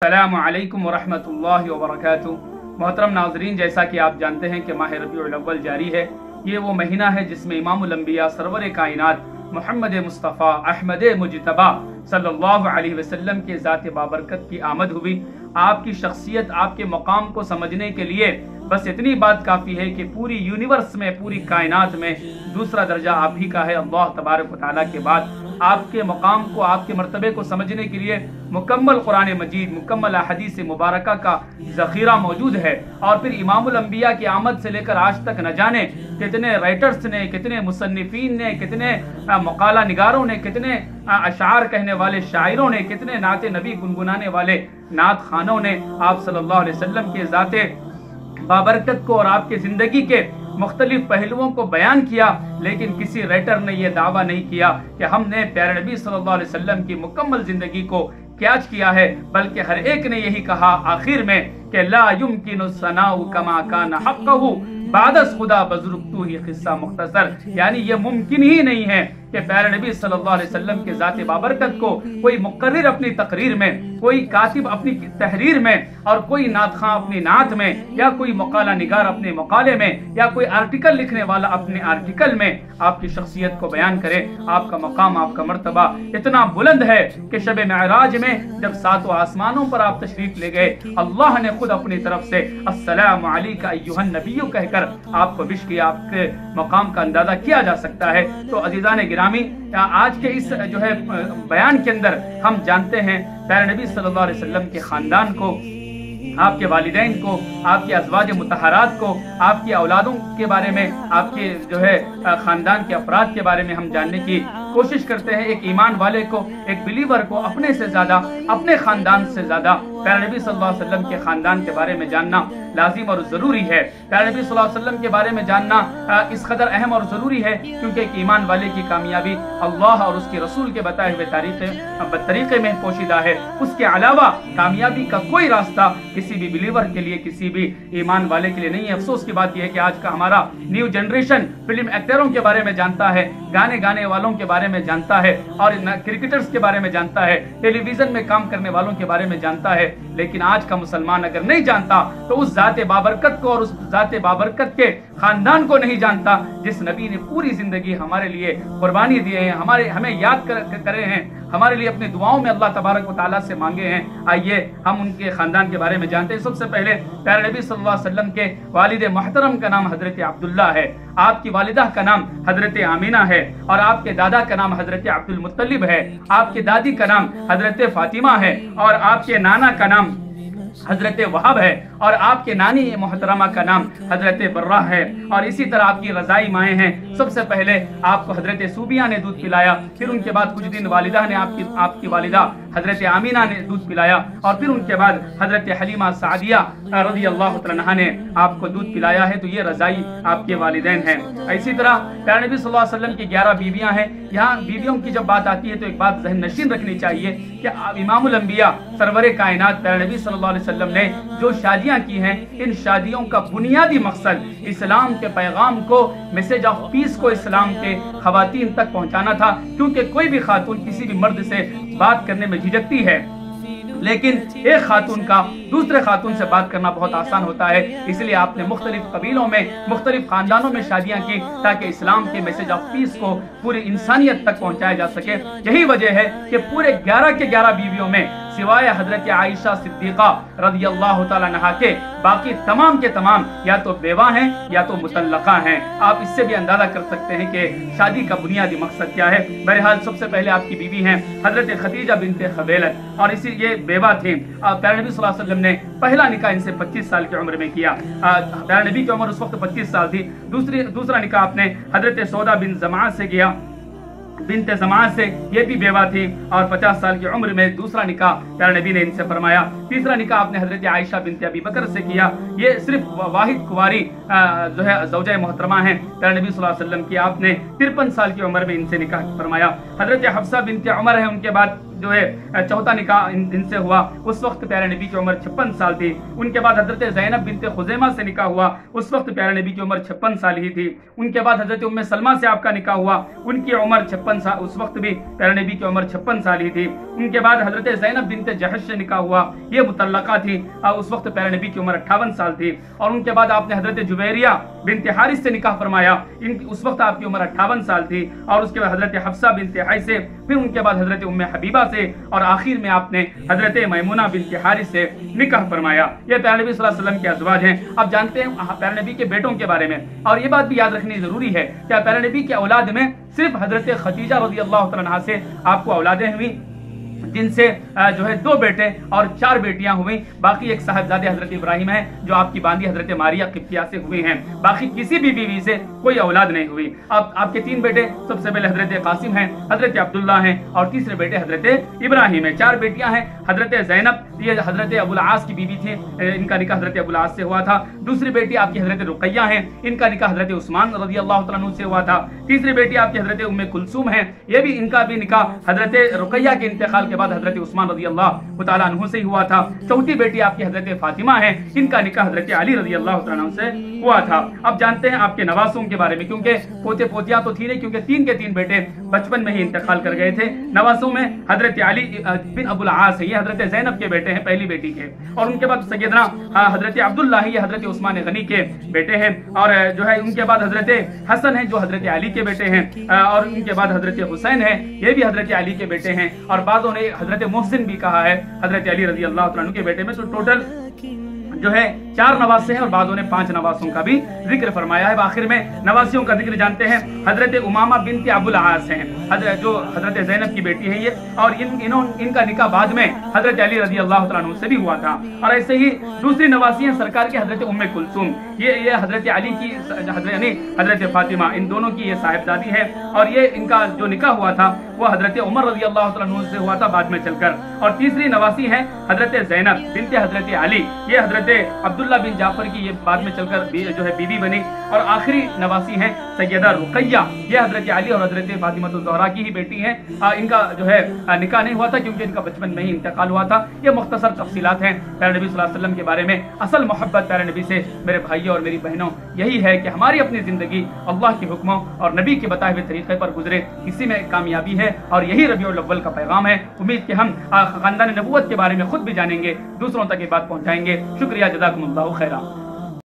अस्सलामु अलैकुम वरहमतुल्लाहि वबरकातुहू। मोहतरम नाज़रीन, जैसा कि आप जानते हैं कि माह रबीउल अव्वल जारी है। ये वो महीना है जिसमें इमामुल अंबिया सरवर कायनात मोहम्मद मुस्तफ़ा अहमद मुजतबा सल्लल्लाहु अलैहि वसल्लम के ज़ात बाबरकत की आमद हुई। आपकी शख्सियत, आपके मकाम को समझने के लिए बस इतनी बात काफ़ी है कि पूरी यूनिवर्स में, पूरी कायनात में दूसरा दर्जा आप ही का है। अल्लाह तबारक व तआला के बाद आपके मकाम को, आपके मर्तबे को समझने के लिए मुकम्मल कुरान मजीद, मुकम्मल अहदीस मुबारका का ज़ख़ीरा मौजूद है। और फिर इमामुल अंबिया की आमद से लेकर आज तक न जाने कितने राइटर्स ने, कितने मुसन्निफीन ने, कितने मकाला निगारों ने, कितने अशार कहने वाले शायरों ने, कितने नाते नबी गुनगुनाने वाले नात खानों ने आप सल्लल्लाहु अलैहि वसल्लम के ज़ाते बाबरकत को और आपके ज़िंदगी के मुख्तलिफ पहलुओं को बयान किया। लेकिन किसी राइटर ने यह दावा नहीं किया कि हमने प्यारे नबी सल्लल्लाहु अलैहि वसल्लम की मुकम्मल ज़िंदगी को कैच किया है, बल्कि हर एक ने यही कहा आखिर में कि ला युमकिनु सनाउ कमा कान हक़्क़हु बादस खुदा बज़ुर्गतू ही क़िस्सा मुख्तसर। यानी ये मुमकिन ही नहीं है कि प्यारे नबी सल्लल्लाहु अलैहि वसल्लम के ज़ात बाबरकत को कोई मुक़र्रिर अपनी तकरीर में, कोई कातिब अपनी तहरीर में, और कोई नात खां अपनी नात में, या कोई मकाला निगार अपने मकाले में, या कोई आर्टिकल लिखने वाला अपने आर्टिकल में आपकी शख्सियत को बयान करे। आपका मकाम, आपका मर्तबा इतना बुलंद है कि शब मेराज में जब सातों आसमानों पर आप तशरीफ ले गए, अल्लाह ने खुद अपनी तरफ से अस्सलामु अलैका अय्युहन नबिय्यु कहकर आपको विश किया। आपके मकाम का अंदाजा किया जा सकता है। तो अज़ीज़ान गिरामी, आज के इस जो है बयान के अंदर हम जानते हैं प्यारे नबी सल्लल्लाहु अलैहि वसल्लम के खानदान को, आपके वालिदैन को, आपके अज़वाज मुतहरात को, आपकी औलादों के बारे में, आपके जो है खानदान के अफराद के बारे में हम जानने की कोशिश करते हैं। एक ईमान वाले को, एक बिलीवर को अपने से ज्यादा, अपने खानदान से ज्यादा प्यारे नबी सल्लल्लाहु अलैहि वसल्लम के खानदान के बारे में जानना लाजिम और ज़रूरी है। प्यारे नबी सल्लल्लाहु अलैहि वसल्लम के बारे में जानना इस कदर अहम और ज़रूरी है क्योंकि एक ईमान वाले की कामयाबी अल्लाह और उसके रसूल के बताए हुए तरीक़े में पोशीदा है। उसके अलावा कामयाबी का कोई रास्ता किसी भी बिलीवर के लिए, किसी भी ईमान वाले के लिए नहीं है। अफसोस की बात यह है कि आज का हमारा न्यू जनरेशन फिल्म एक्टरों के बारे में जानता है, गाने गाने वालों के बारे में जानता है, और क्रिकेटर्स के बारे में जानता है, टेलीविजन में काम करने वालों के बारे में जानता है। लेकिन आज का मुसलमान अगर नहीं जानता तो उस ज़ात बाबरकत को और उस ज़ात बाबरकत के खानदान को नहीं जानता जिस नबी ने पूरी जिंदगी हमारे लिए कुर्बानी दिए हैं, हमें याद करे हैं, हमारे लिए अपनी दुआओं में अल्लाह तबारक व तआला से मांगे हैं। आइए हम उनके खानदान के बारे में जानते हैं। सबसे पहले प्यारे नबी सल्लल्लाहु अलैहि वसल्लम के वालिद मोहतरम का नाम हजरत अब्दुल्ला है, आपकी वालिदा का नाम हजरत आमीना है, और आपके दादा का नाम हजरत अब्दुल मुत्तलिब है, आपकी दादी का नाम हजरत फातिमा है, और आपके नाना का नाम हजरत वहाब है, और आपके नानी मोहतरमा का नाम हजरत बर्रा है, और इसी तरह आपकी रजाई माएँ हैं। सबसे पहले आपको हजरत सूबिया ने दूध पिलाया, फिर उनके बाद कुछ दिन वालिदा ने आपकी वालिदा हजरत आमीना ने दूध पिलाया, और फिर उनके बाद हजरत हलीमा सादिया रज़ी अल्लाह तआला अन्हा ने आपको दूध पिलाया है। तो ये रजाई आपके वालिदैन हैं। इसी तरह प्यारे नबी सल्लल्लाहु अलैहि वसल्लम की 11 बीवियां हैं। यहाँ बीवियों की जब बात आती है तो एक बात ज़हन नशीन रखनी चाहिए कि इमामुल अंबिया सरवर कायनात प्यारे नबी सल्लल्लाहु अलैहि वसल्लम ने जो शादियां की हैं, इन शादियों का बुनियादी मकसद इस्लाम के पैगाम को, मैसेज ऑफ पीस को इस्लाम के खवातीन तक पहुंचाना था। क्योंकि कोई भी खातून किसी भी मर्द से बात करने में झिझकती है, लेकिन एक खातून का दूसरे खातून से बात करना बहुत आसान होता है। इसलिए आपने मुख्तलिफ कबीलों में, मुख्तलिफ खानदानों में शादियां की ताकि इस्लाम के मैसेज ऑफ पीस को पूरी इंसानियत तक पहुंचाया जा सके। यही वजह है कि पूरे 11 के 11 बीवियों में सिवाय हजरत आयशा सिद्दीक़ा रज़ी अल्लाह तआला अन्हा के बाकी तमाम के तमाम या तो बेवा हैं या तो मुतल्लका हैं। आप इससे भी अंदाजा कर सकते हैं कि शादी का बुनियादी मकसद क्या है। बहरहाल सबसे पहले आपकी बीवी हैं हजरत खदीजा बिनते खुवैलिद, और इसी ये बेवा थी। प्यारे नबी सल्लल्लाहु अलैहि वसल्लम ने पहला निकाह इनसे 25 साल की उम्र में किया। प्यारे नबी की उम्र उस वक्त 25 साल थी। दूसरा निकाह आपने हजरत सौदा बिन जमा से किया, बिनते ज़मा से, ये भी बेवा थी, और 50 साल की उम्र में दूसरा निकाह प्यारे नबी ने इनसे फरमाया। तीसरा निकाह आपने हजरत आयशा बिनते अबी बकर से किया। ये सिर्फ वाहिद कुंवारी जो है ज़ौजा मोहतरमा है प्यारे नबी सल्लल्लाहु अलैहि वसल्लम की। आपने 53 साल की उम्र में इनसे निकाह फरमाया। हजरत हफ्सा बिनते उमर है, उनके बाद जो है चौथा निकाह इनसे हुआ, उस वक्त प्यारे नबी की उम्र 56 साल थी। उनके बाद हजरत ज़ैनब बिनते खुज़ैमा से निकाह हुआ, उस वक्त प्यारे नबी की उम्र 56 साल ही थी। उनके बाद हजरत उम्मे सलमा से आपका निकाह हुआ, उनकी उम्र 56 साल, उस वक्त भी प्यारे नबी की उम्र 56 साल ही थी। उनके बाद हजरत ज़ैनब बिनते जहश से निकाह हुआ, ये मुतल्लका थी, उस वक्त प्यारे नबी की उम्र 58 साल थी। और उनके बाद आपने हजरत जुबैरिया बिनते हारिस से निकाह फरमाया, उस वक्त आपकी उम्र 58 साल थी। और उसके बाद हजरत हफ्सा बिनते हाई से, फिर उनके बाद हजरत उम्मे हबीबा से, और आखिर में आपने हजरत मैमूना बिनते हारिस से निकाह फरमाया। ये प्यारे नबी सल्लल्लाहु अलैहि वसल्लम के अज़वाज हैं। अब जानते हैं प्यारे नबी के बेटों के बारे में, और ये बात भी याद रखनी जरूरी है कि प्यारे नबी के औलाद में सिर्फ हजरत खदीजा रज़ी अल्लाह तआला अन्हा से आपको औलादें हुई, जिनसे जो है 2 बेटे और 4 बेटियां हुई। बाकी एक साहबजादे हजरत इब्राहिम है जो आपकी बांदी हजरत मारिया किप्तिया से हुए हैं। बाकी किसी भी बीवी से कोई औलाद नहीं हुई। अब आपके 3 बेटे, सबसे पहले हजरत कासिम हैं, हजरत अब्दुल्ला हैं, और तीसरे बेटे हजरत इब्राहिम है। 4 बेटियां हैं। हजरत ज़ैनब, ये हजरत अबुल आस की बीवी थी, इनका निकाह हजरत अबुल आस से हुआ था। दूसरी बेटी आपकी हजरत रुकैया है, इनका निकाह हजरत उस्मान रज़ी अल्लाह तआला अन्हु से हुआ था। तीसरी बेटी आपकी हजरत उम्मे कुलसूम है, ये भी इनका भी निकाह हजरत रुकैया के इंतकाल के बाद हजरत उस्मान रज़ी अल्लाह तआला अन्हु से हुआ था। चौथी बेटी आपकी हजरत फातिमा है, इनका निकाह हजरत अली रज़ी अल्लाह तआला अन्हु से हुआ था। अब जानते हैं आपके नवासों के बारे में, क्योंकि पोते पोतियां तो थी नहीं, क्योंकि 3 के 3 बेटे बचपन में ही इंतकाल कर गए थे। नवासों में हजरत अली बिन अबुल आस है, ये हजरत ज़ैनब के बेटे हैं, पहली बेटी के। और उनके बाद सैयदना हजरत अब्दुल्ला है, ये हजरत उस्मान गनी के बेटे हैं। और जो है उनके बाद हजरत हसन है, जो हजरत अली के बेटे हैं। और उनके बाद हजरत हुसैन है, ये भी हजरत अली के बेटे हैं। और बाज़ों ने हजरत मोहसिन भी कहा है हजरत अली रज़ी अल्लाह तआला अन्हु के बेटे में। तो टोटल जो है 4 नवासे हैं, और बाज़ों ने 5 नवासों का भी जिक्र फरमाया है। आखिर में नवासियों का जिक्र जानते हैं, हजरत उमामा बिनते अबुल आस हैं, जो हजरत ज़ैनब की बेटी है ये। और इनका निकाह बाद में हजरत अली रज़ी अल्लाह तआला अन्हु से भी हुआ था। और ऐसे ही दूसरी नवासी हैं सरकार की हजरत उम्मे कुलसूम, ये हजरत अली की हजरत फातिमा, इन दोनों की ये साहिबजादी है। और ये इनका जो निकाह हुआ था वो हजरत उमर रज़ी अल्लाह तआला अन्हु से हुआ था बाद में चलकर। और तीसरी नवासी है हजरत ज़ैनब बिनते हजरत अली, ये हजरत अब्दुल्ला बिन जाफर की ये बाद में चलकर जो है बीवी बनी। और आखिरी नवासी है सैयदा रुकैया, ये हजरत अली और हजरत फातिमा ज़हरा की ही बेटी हैं। इनका जो है निकाह नहीं हुआ था, क्योंकि इनका बचपन में ही इंतकाल हुआ था। ये मुख्तसर तफसीलात हैं प्यारे नबी सल्लल्लाहु अलैहि वसल्लम के बारे में। असल मोहब्बत प्यारे नबी से मेरे भाइयों और मेरी बहनों यही है कि हमारी अपनी जिंदगी अल्लाह के हुक्मों और नबी के बताए हुए तरीके पर गुजरे, इसी में कामयाबी है। और यही रबीउल अव्वल का पैगाम है। उम्मीद कि हम खानदान नबूवत के बारे में खुद भी जानेंगे, दूसरों तक ये बात पहुंचाएंगे। शुक्रिया, जज़ाकुमुल्लाहु खैरा।